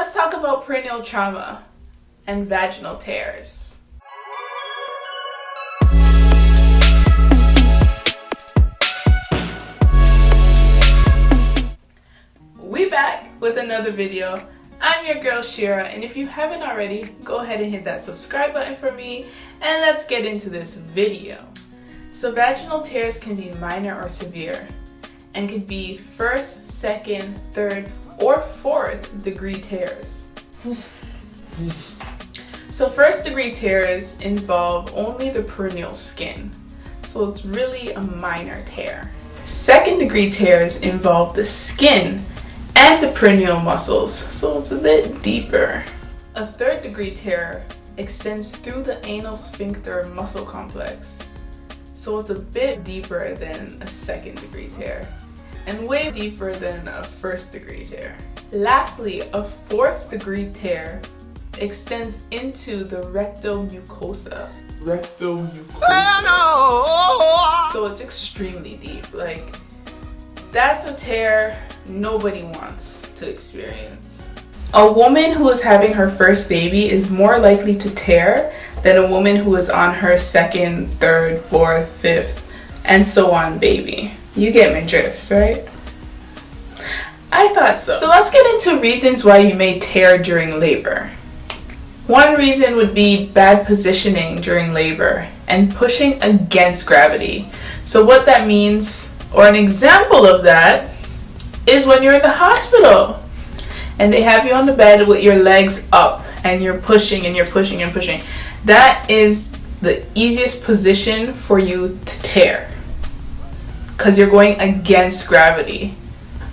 let's talk about perineal trauma and vaginal tears. We back with another video. I'm your girl Shira, and if you haven't already, go ahead and hit that subscribe button for me, and let's get into this video. So vaginal tears can be minor or severe, and can be first, second, third, or fourth degree tears. So first degree tears involve only the perineal skin, so it's really a minor tear. Second degree tears involve the skin and the perineal muscles, so it's a bit deeper. A third degree tear extends through the anal sphincter muscle complex, so it's a bit deeper than a second degree tear, and way deeper than a first degree tear. Lastly, a fourth degree tear extends into the rectal mucosa. So it's extremely deep. Like, that's a tear nobody wants to experience. A woman who is having her first baby is more likely to tear than a woman who is on her second, third, fourth, fifth, and so on baby. You get my drift, right? I thought so. So let's get into reasons why you may tear during labor. One reason would be bad positioning during labor and pushing against gravity. So what that means, or an example of that, is when you're in the hospital and they have you on the bed with your legs up and you're pushing and you're pushing and pushing. That is the easiest position for you to tear because you're going against gravity.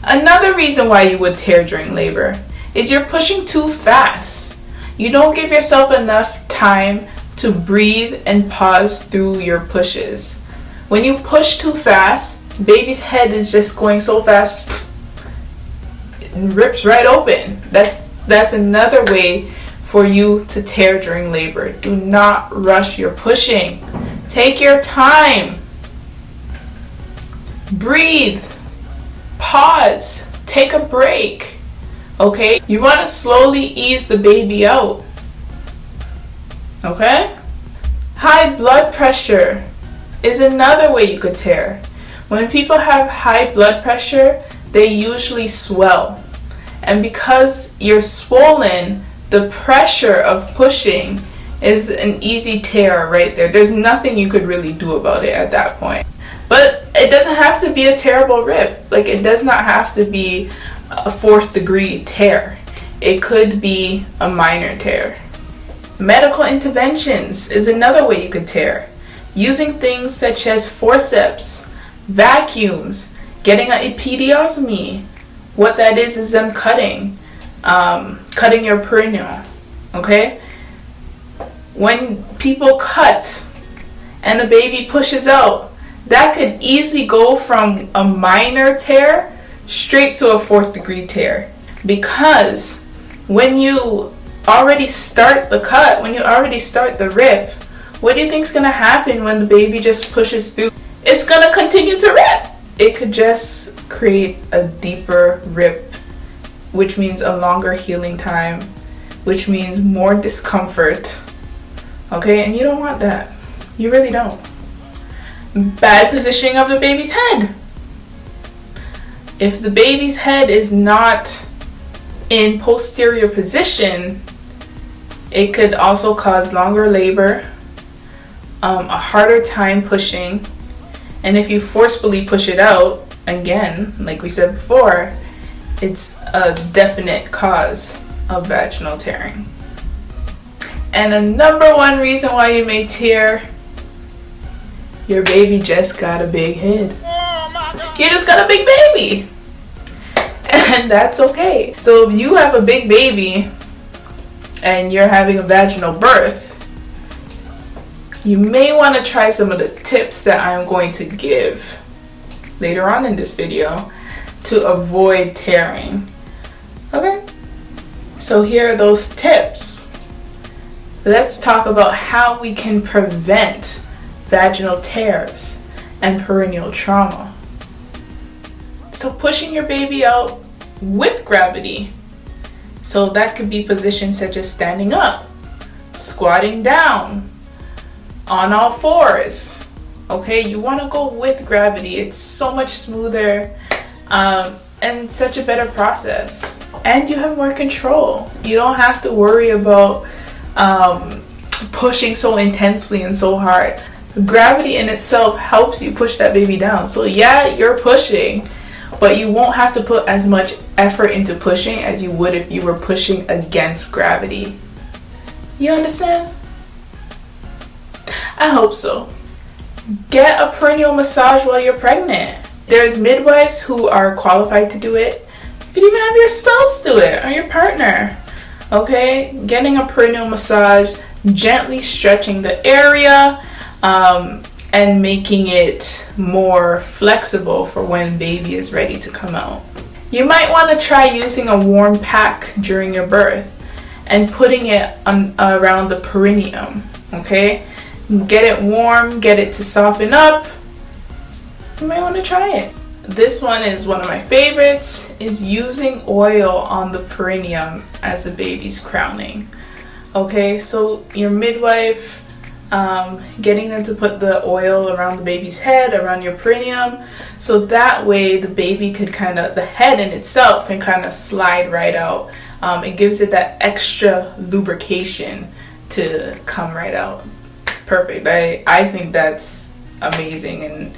Another reason why you would tear during labor is you're pushing too fast. You don't give yourself enough time to breathe and pause through your pushes. When you push too fast, baby's head is just going so fast, it rips right open. That's another way for you to tear during labor. Do not rush your pushing. Take your time. Breathe. Pause. Take a break. Okay? You want to slowly ease the baby out. Okay? High blood pressure is another way you could tear. When people have high blood pressure, they usually swell. And because you're swollen, the pressure of pushing is an easy tear right there. There's nothing you could really do about it at that point. But it doesn't have to be a terrible rip. Like, it does not have to be a fourth degree tear. It could be a minor tear. Medical interventions is another way you could tear. Using things such as forceps, vacuums, getting an episiotomy. What that is them cutting your perineal. Okay? When people cut and the baby pushes out, that could easily go from a minor tear straight to a fourth degree tear. Because when you already start the cut, when you already start the rip, what do you think is going to happen when the baby just pushes through? It's going to continue to rip. It could just create a deeper rip, which means a longer healing time, which means more discomfort. Okay, and you don't want that. You really don't. Bad positioning of the baby's head. If the baby's head is not in posterior position, it could also cause longer labor, a harder time pushing, and if you forcefully push it out, again, like we said before, it's a definite cause of vaginal tearing. And the number one reason why you may tear, your baby just got a big head. You just got a big baby. And that's okay. So if you have a big baby and you're having a vaginal birth, you may want to try some of the tips that I'm going to give later on in this video to avoid tearing. Okay? So here are those tips. Let's talk about how we can prevent vaginal tears and perineal trauma. So pushing your baby out with gravity. So that could be positions such as standing up, squatting down, on all fours. Okay, you want to go with gravity. It's so much smoother and such a better process. And you have more control. You don't have to worry about pushing so intensely and so hard. Gravity in itself helps you push that baby down. So yeah, you're pushing, but you won't have to put as much effort into pushing as you would if you were pushing against gravity. You understand? I hope so. Get a perineal massage while you're pregnant. There's midwives who are qualified to do it. You can even have your spouse do it, or your partner. Okay? Getting a perineal massage, gently stretching the area, and making it more flexible for when baby is ready to come out. You might want to try using a warm pack during your birth and putting it around the perineum. Okay? Get it warm, get it to soften up. You might want to try it. This one is one of my favorites, is using oil on the perineum as the baby's crowning. Okay, so your midwife, getting them to put the oil around the baby's head, around your perineum, so that way the baby could the head in itself can slide right out. It gives it that extra lubrication to come right out. Perfect. I think that's amazing, and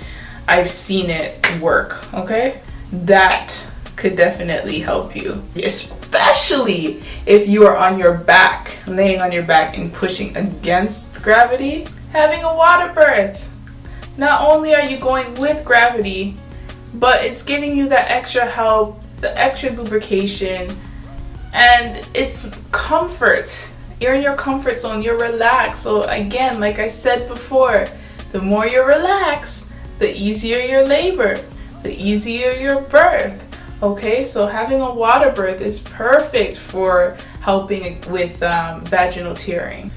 I've seen it work. Okay, that could definitely help you, especially if you are on your back, laying on your back and pushing against gravity. Having a water birth, not only are you going with gravity, but it's giving you that extra help, the extra lubrication, and it's comfort. You're in your comfort zone, you're relaxed. So again, like I said before, the more you're relaxed, the easier your labor, the easier your birth. Okay, so having a water birth is perfect for helping with vaginal tearing.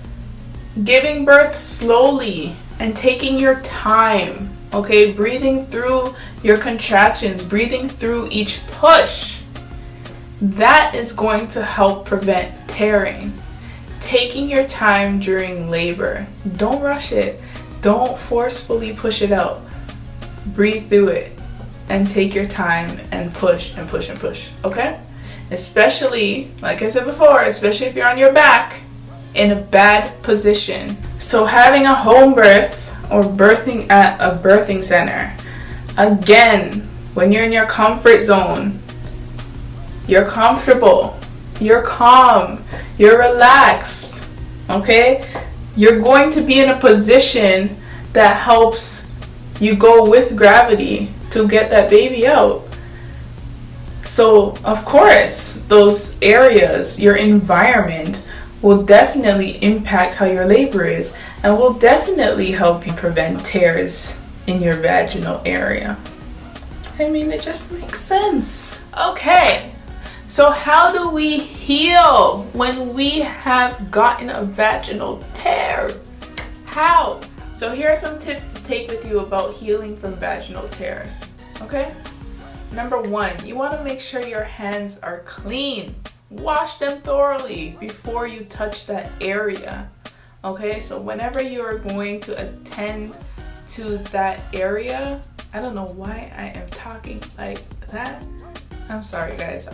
Giving birth slowly and taking your time. Okay, breathing through your contractions, breathing through each push. That is going to help prevent tearing. Taking your time during labor. Don't rush it. Don't forcefully push it out. Breathe through it and take your time and push and push and push. Okay? Especially, like I said before, especially if you're on your back in a bad position. So having a home birth or birthing at a birthing center. Again, when you're in your comfort zone, you're comfortable, you're calm, you're relaxed, okay? You're going to be in a position that helps you go with gravity to get that baby out. So, of course, those areas, your environment, will definitely impact how your labor is and will definitely help you prevent tears in your vaginal area. I mean, it just makes sense. Okay. So how do we heal when we have gotten a vaginal tear? How? So here are some tips to take with you about healing from vaginal tears. Okay? Number 1, you want to make sure your hands are clean. Wash them thoroughly before you touch that area. Okay? So whenever you are going to attend to that area, I don't know why I am talking like that. I'm sorry guys,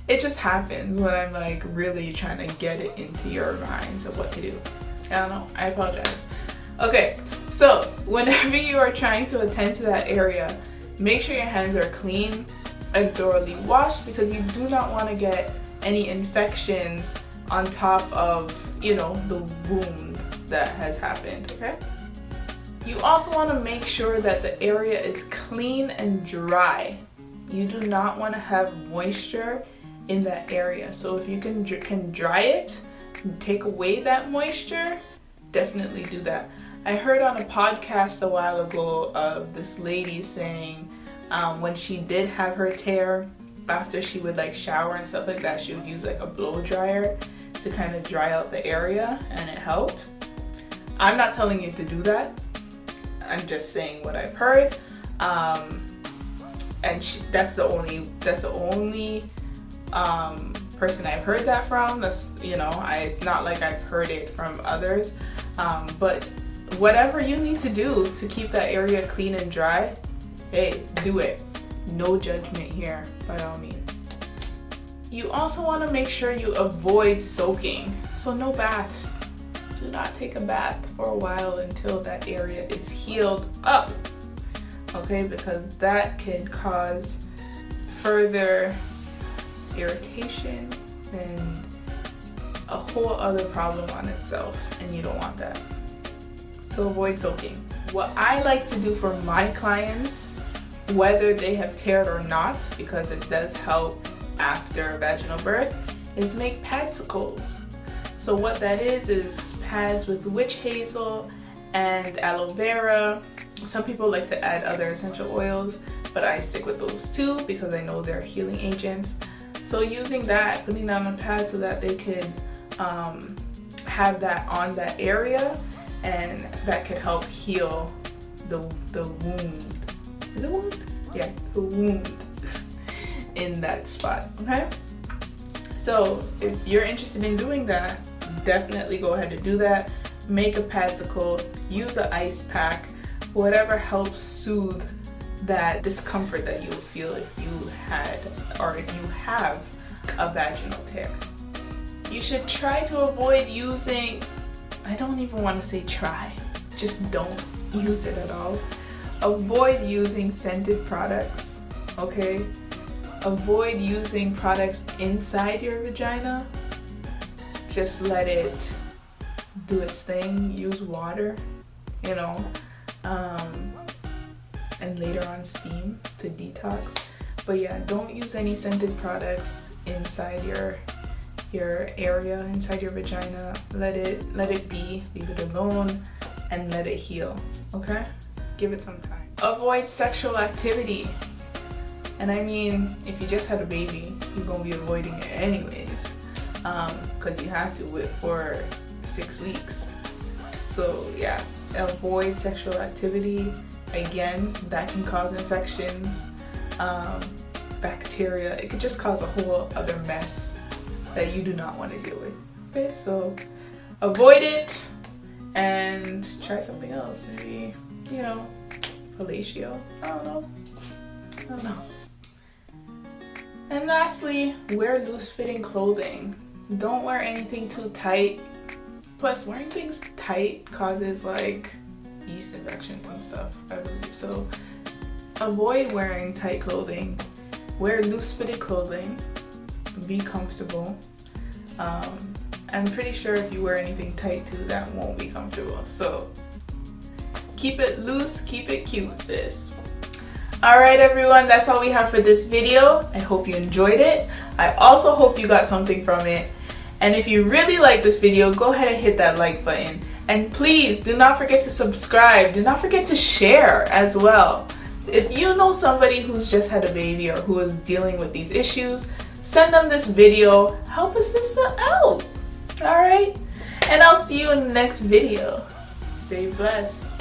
it just happens when I'm like really trying to get it into your minds of what to do. I don't know, I apologize. Okay, so whenever you are trying to attend to that area, make sure your hands are clean and thoroughly washed, because you do not want to get any infections on top of, the wound that has happened, okay? You also want to make sure that the area is clean and dry. You do not want to have moisture in that area. So if you can dry it, take away that moisture, definitely do that. I heard on a podcast a while ago of this lady saying when she did have her tear, after she would shower and stuff like that, she would use a blow dryer to kind of dry out the area, and it helped. I'm not telling you to do that. I'm just saying what I've heard. And that's the only person I've heard that from. That's, you know, it's not like I've heard it from others. But whatever you need to do to keep that area clean and dry, hey, do it. No judgment here, by all means. You also want to make sure you avoid soaking. So no baths. Do not take a bath for a while until that area is healed up. Okay, because that can cause further irritation and a whole other problem on itself, and you don't want that. So avoid soaking. What I like to do for my clients, whether they have teared or not, because it does help after vaginal birth, is make padsicles. So what that is pads with witch hazel and aloe vera. Some people like to add other essential oils, but I stick with those two because I know they're healing agents. So using that, putting that on a pad so that they could have that on that area, and that could help heal the wound. Is it wound? Yeah, the wound in that spot, okay? So if you're interested in doing that, definitely go ahead and do that. Make a padsicle, use an ice pack, whatever helps soothe that discomfort that you'll feel if you had or if you have a vaginal tear. You should try to avoid using, I don't even want to say try, just don't use it at all. Avoid using scented products, okay? Avoid using products inside your vagina. Just let it do its thing. Use water, you know, and later on steam to detox. But yeah, don't use any scented products inside your area, inside your vagina. Let it be, leave it alone, and let it heal, okay? Give it some time. Avoid sexual activity. And I mean, if you just had a baby, you're gonna be avoiding it anyways, because you have to wait for 6 weeks. So yeah, avoid sexual activity. Again, that can cause infections, bacteria. It could just cause a whole other mess that you do not want to deal with. Okay, so avoid it and try something else. Maybe, you know, fellatio. I don't know. And lastly, wear loose-fitting clothing. Don't wear anything too tight. Plus, wearing things tight causes like yeast infections and stuff, I believe. So avoid wearing tight clothing. Wear loose-fitted clothing. Be comfortable. I'm pretty sure if you wear anything tight too, that won't be comfortable. So keep it loose, keep it cute, sis. Alright everyone, that's all we have for this video. I hope you enjoyed it. I also hope you got something from it. And if you really like this video, go ahead and hit that like button. And please do not forget to subscribe. Do not forget to share as well. If you know somebody who's just had a baby or who is dealing with these issues, send them this video. Help a sister out. Alright? And I'll see you in the next video. Stay blessed.